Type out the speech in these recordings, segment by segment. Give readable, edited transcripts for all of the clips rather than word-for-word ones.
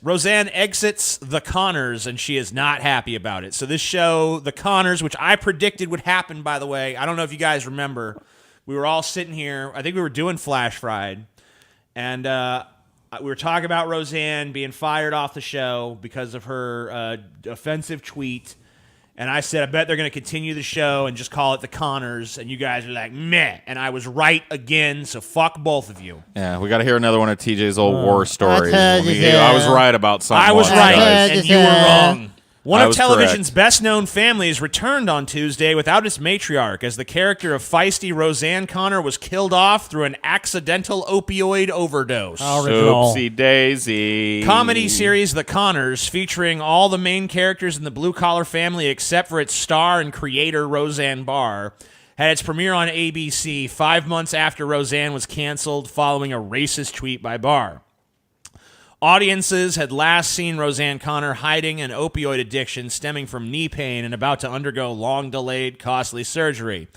Roseanne exits The Conners, and she is not happy about it. So this show, The Conners, which I predicted would happen, by the way. I don't know if you guys remember. We were all sitting here. I think we were doing Flash Fried. And we were talking about Roseanne being fired off the show because of her offensive tweet. And I said, I bet they're going to continue the show and just call it The Conners. And you guys are like, meh. And I was right again, so fuck both of you. Yeah, we got to hear another one of TJ's old war stories. I I was right about something. I was right, and you were wrong. One I of was television's correct. best-known families returned on Tuesday without its matriarch, as the character of feisty Roseanne Connor was killed off through an accidental opioid overdose. Original. Oopsie daisy. Comedy series The Conners, featuring all the main characters in the blue-collar family except for its star and creator Roseanne Barr, had its premiere on ABC 5 months after Roseanne was canceled following a racist tweet by Barr. Audiences had last seen Roseanne Connor hiding an opioid addiction stemming from knee pain and about to undergo long-delayed, costly surgery.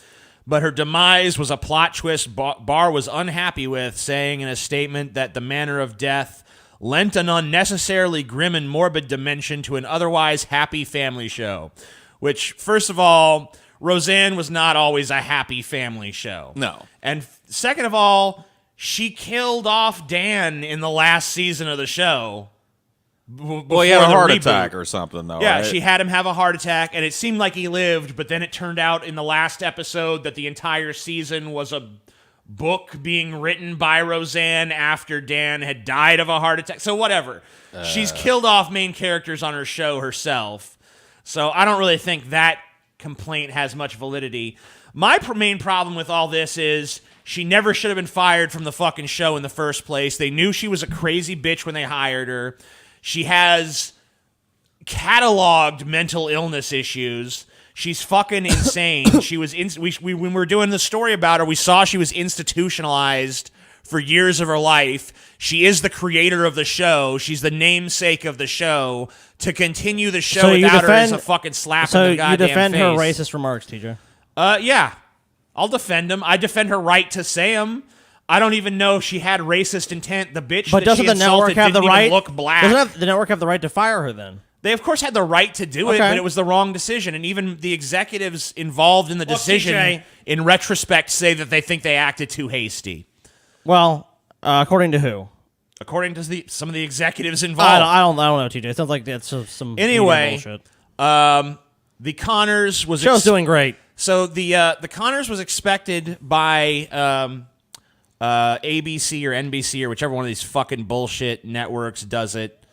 But her demise was a plot twist Barr was unhappy with, saying in a statement that the manner of death lent an unnecessarily grim and morbid dimension to an otherwise happy family show. Which, first of all, Roseanne was not always a happy family show. No. And second of all, she killed off Dan in the last season of the show. Well, he had a heart attack or something, though. Yeah, right? she had him have a heart attack, and it seemed like he lived, but then it turned out in the last episode that the entire season was a book being written by Roseanne after Dan had died of a heart attack. So whatever. She's killed off main characters on her show herself. So I don't really think that complaint has much validity. My main problem with all this is she never should have been fired from the fucking show in the first place. They knew she was a crazy bitch when they hired her. She has cataloged mental illness issues. She's fucking insane. She was when we were doing the story about her, we saw she was institutionalized for years of her life. She is the creator of the show. She's the namesake of the show. To continue the show without her is a fucking slap in the goddamn face. So you defend her racist remarks, TJ? Yeah. I'll defend them. I defend her right to say them. I don't even know if she had racist intent. The bitch But that doesn't she the network insulted have the didn't right? even look black. Doesn't the network have the right to fire her then? They, of course, had the right to do it, Okay. but it was the wrong decision. And even the executives involved in the decision, TJ. in retrospect, say that they think they acted too hasty. Well, according to who? According to some of the executives involved. I don't know, TJ. It sounds like that's some Anyway, bullshit. The Conners was... Show's doing great. So the Conners was expected by ABC or NBC or whichever one of these fucking bullshit networks does it.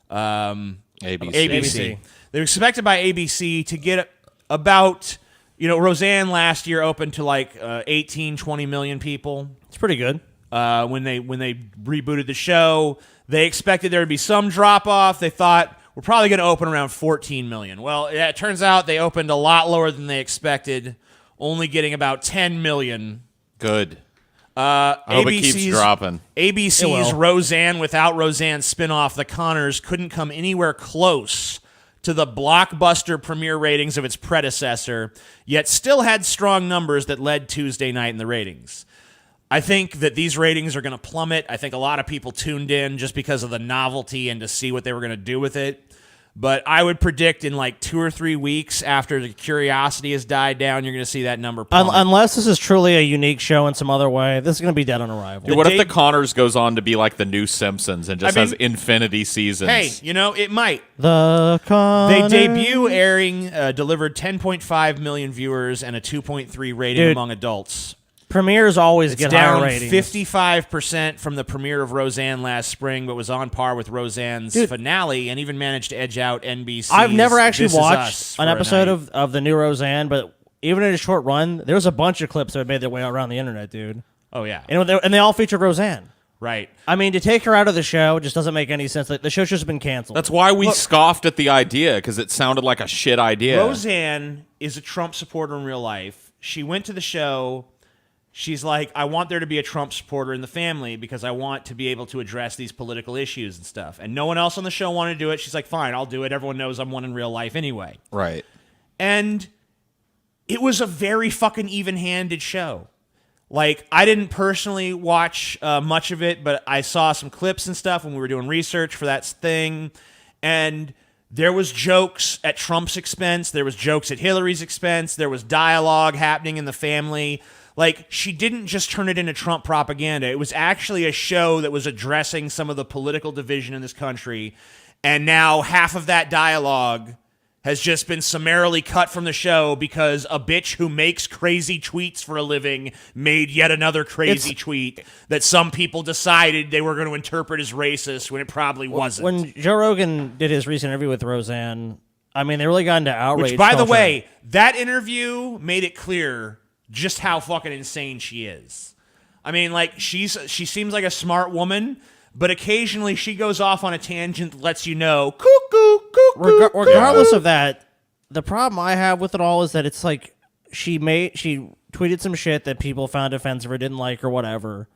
ABC. They were expected by ABC to get about, Roseanne last year opened to like 18, 20 million people. It's pretty good. When they rebooted the show, they expected there to be some drop off. They thought we're probably going to open around 14 million. Well, it turns out they opened a lot lower than they expected, only getting about 10 million. Good. I hope it keeps dropping. ABC's Roseanne without Roseanne spinoff, The Conners, couldn't come anywhere close to the blockbuster premiere ratings of its predecessor, yet still had strong numbers that led Tuesday night in the ratings. I think that these ratings are going to plummet. I think a lot of people tuned in just because of the novelty and to see what they were going to do with it. But I would predict in like 2 or 3 weeks after the curiosity has died down, you're going to see that number plummet. Unless this is truly a unique show in some other way, this is going to be dead on arrival. Dude, what if The Conners goes on to be like the new Simpsons and just has infinity seasons? Hey, it might. The Conners. They debut airing delivered 10.5 million viewers and a 2.3 rating among adults. Premieres always It's get down higher ratings. 55% from the premiere of Roseanne last spring, but was on par with Roseanne's finale and even managed to edge out NBC's I've never actually This Is Us watched for an a episode night. of the new Roseanne, but even in a short run, there's a bunch of clips that made their way around the internet, dude. Oh, yeah. And they all featured Roseanne. Right. I mean, to take her out of the show just doesn't make any sense. Like, the show should have been canceled. That's why we scoffed at the idea, because it sounded like a shit idea. Roseanne is a Trump supporter in real life. She went to the show. She's like, I want there to be a Trump supporter in the family because I want to be able to address these political issues and stuff. And no one else on the show wanted to do it. She's like, fine, I'll do it. Everyone knows I'm one in real life anyway. Right. And it was a very fucking even-handed show. Like, I didn't personally watch much of it, but I saw some clips and stuff when we were doing research for that thing. And there was jokes at Trump's expense. There was jokes at Hillary's expense. There was dialogue happening in the family. Like, she didn't just turn it into Trump propaganda. It was actually a show that was addressing some of the political division in this country. And now half of that dialogue has just been summarily cut from the show because a bitch who makes crazy tweets for a living made yet another crazy tweet that some people decided they were going to interpret as racist when it probably wasn't. When Joe Rogan did his recent interview with Roseanne, I mean, they really got into outrage. Which, by the culture. way, that interview made it clear just how fucking insane she is. I mean, like, she seems like a smart woman, but occasionally she goes off on a tangent that lets you know, cuckoo, cuckoo. Regardless of that, the problem I have with it all is that it's like she tweeted some shit that people found offensive or didn't like or whatever,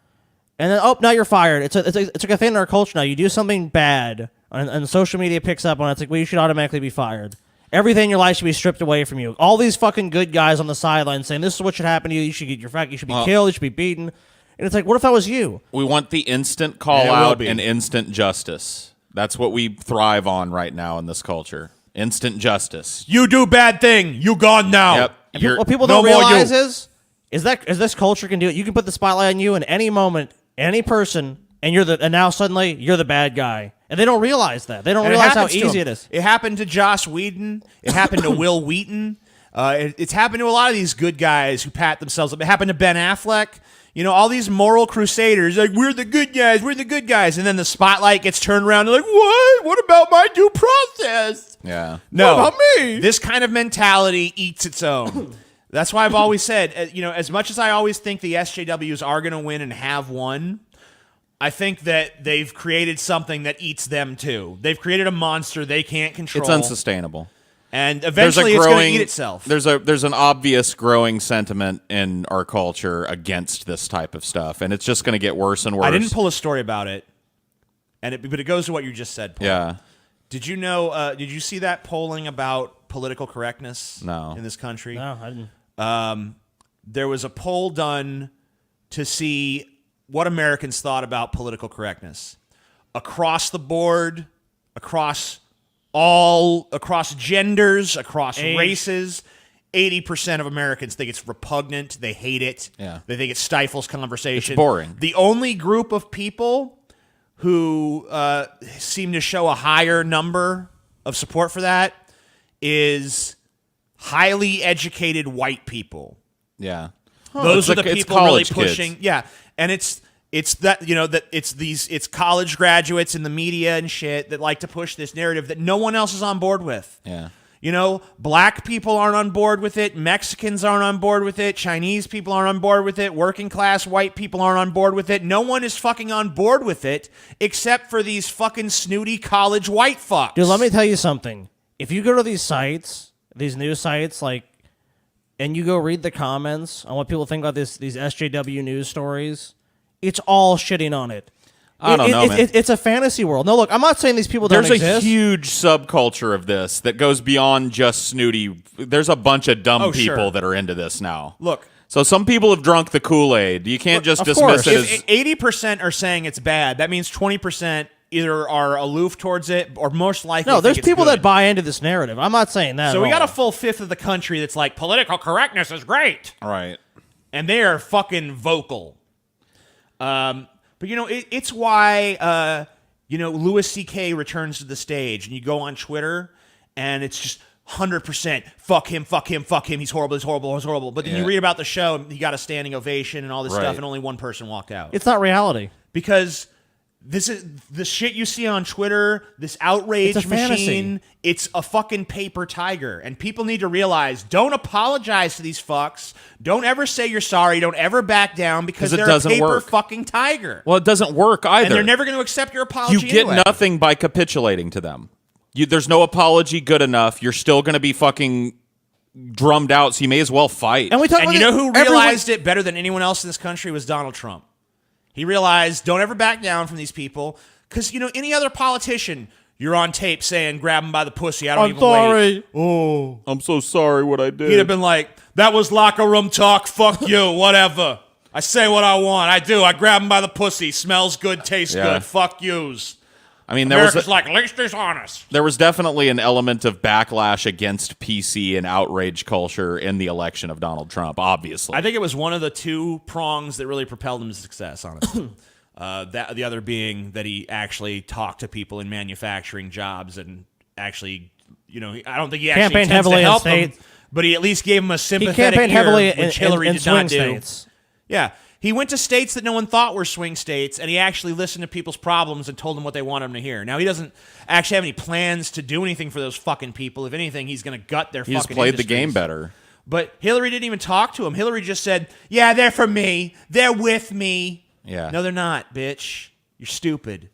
and then now you're fired. It's like a thing in our culture now. You do something bad, and social media picks up on it. It's like, well, you should automatically be fired. Everything in your life should be stripped away from you. All these fucking good guys on the sideline saying this is what should happen to you. You should get you should be killed. You should be beaten. And it's like, what if that was you? We want the instant call out and instant justice. That's what we thrive on right now in this culture. Instant justice. You do bad thing. You gone now. Yep. What people don't realize is this culture can do it. You can put the spotlight on you in any moment, any person, and now suddenly you're the bad guy. And they don't realize that. They don't realize how easy it is. It happened to Joss Whedon. It happened to Will Wheaton. It's happened to a lot of these good guys who pat themselves up. It happened to Ben Affleck. You know, all these moral crusaders, like, we're the good guys, we're the good guys. And then the spotlight gets turned around. They're like, what? What about my due process? Yeah. No. What about me? This kind of mentality eats its own. That's why I've always said, as much as I always think the SJWs are going to win and have won, I think that they've created something that eats them too. They've created a monster they can't control. It's unsustainable. And eventually it's going to eat itself. There's an obvious growing sentiment in our culture against this type of stuff, and it's just going to get worse and worse. I didn't pull a story about it, but it goes to what you just said, Paul. Yeah. Did you know? Did you see that polling about political correctness in this country? No, I didn't. There was a poll done to see what Americans thought about political correctness. Across the board, across genders, across races, 80% of Americans think it's repugnant. They hate it. Yeah. They think it stifles conversation. It's boring. The only group of people who seem to show a higher number of support for that is highly educated white people. Yeah. Those are the people really kids. pushing. Yeah, and it's college graduates in the media and shit that like to push this narrative that no one else is on board with. Yeah. You know, black people aren't on board with it. Mexicans aren't on board with it. Chinese people aren't on board with it. Working class white people aren't on board with it. No one is fucking on board with it except for these fucking snooty college white fucks. Dude, let me tell you something. If you go to these sites, these news sites, and you go read the comments on what people think about these SJW news stories, it's all shitting on it. I don't know, man. It's a fantasy world. No, look, I'm not saying these people don't exist. There's a huge subculture of this that goes beyond just snooty. There's a bunch of dumb people that are into this now. Look. So some people have drunk the Kool-Aid. You can't just dismiss it as... If 80% are saying it's bad, that means 20% either are aloof towards it or most likely there's think it's people good. that buy into this narrative. I'm not saying that. So at we got all. a full fifth of the country that's like, political correctness is great. Right. And they are fucking vocal. But, it's why, Louis C.K. returns to the stage, and you go on Twitter, and it's just 100% fuck him, fuck him, fuck him. He's horrible, he's horrible, he's horrible. But then you read about the show, and he got a standing ovation and all this stuff, and only one person walked out. It's not reality. Because this is the shit you see on Twitter, this outrage It's a machine. fantasy. It's a fucking paper tiger. And people need to realize, don't apologize to these fucks. Don't ever say you're sorry. Don't ever back down because they're a paper fucking tiger. Well, it doesn't work either. And they're never going to accept your apology You get anyway. nothing by capitulating to them. There's no apology good enough. You're still going to be fucking drummed out, so you may as well fight. And we talk And about you know who realized it better than anyone else in this country was Donald Trump. He realized, don't ever back down from these people. Because, any other politician, you're on tape saying, grab him by the pussy. I don't even wait. I'm so sorry what I did. He'd have been like, that was locker room talk. Fuck you. Whatever. I say what I want. I do. I grab him by the pussy. Smells good, tastes Yeah. good. Fuck yous. I mean, America's like, at least he's honest. there was definitely an element of backlash against PC and outrage culture in the election of Donald Trump, obviously. I think it was one of the two prongs that really propelled him to success, honestly. That the other being that he actually talked to people in manufacturing jobs and actually, I don't think he actually Campaigned intends heavily to in help them, states. but he at least gave him a He sympathetic campaigned ear, heavily which Hillary in did swing not do. states. Yeah. He went to states that no one thought were swing states, and he actually listened to people's problems and told them what they wanted him to hear. Now, he doesn't actually have any plans to do anything for those fucking people. If anything, he's going to gut their he fucking just played the industries. game better. But Hillary didn't even talk to him. Hillary just said, yeah, they're for me. They're with me. Yeah. No, they're not, bitch. You're stupid.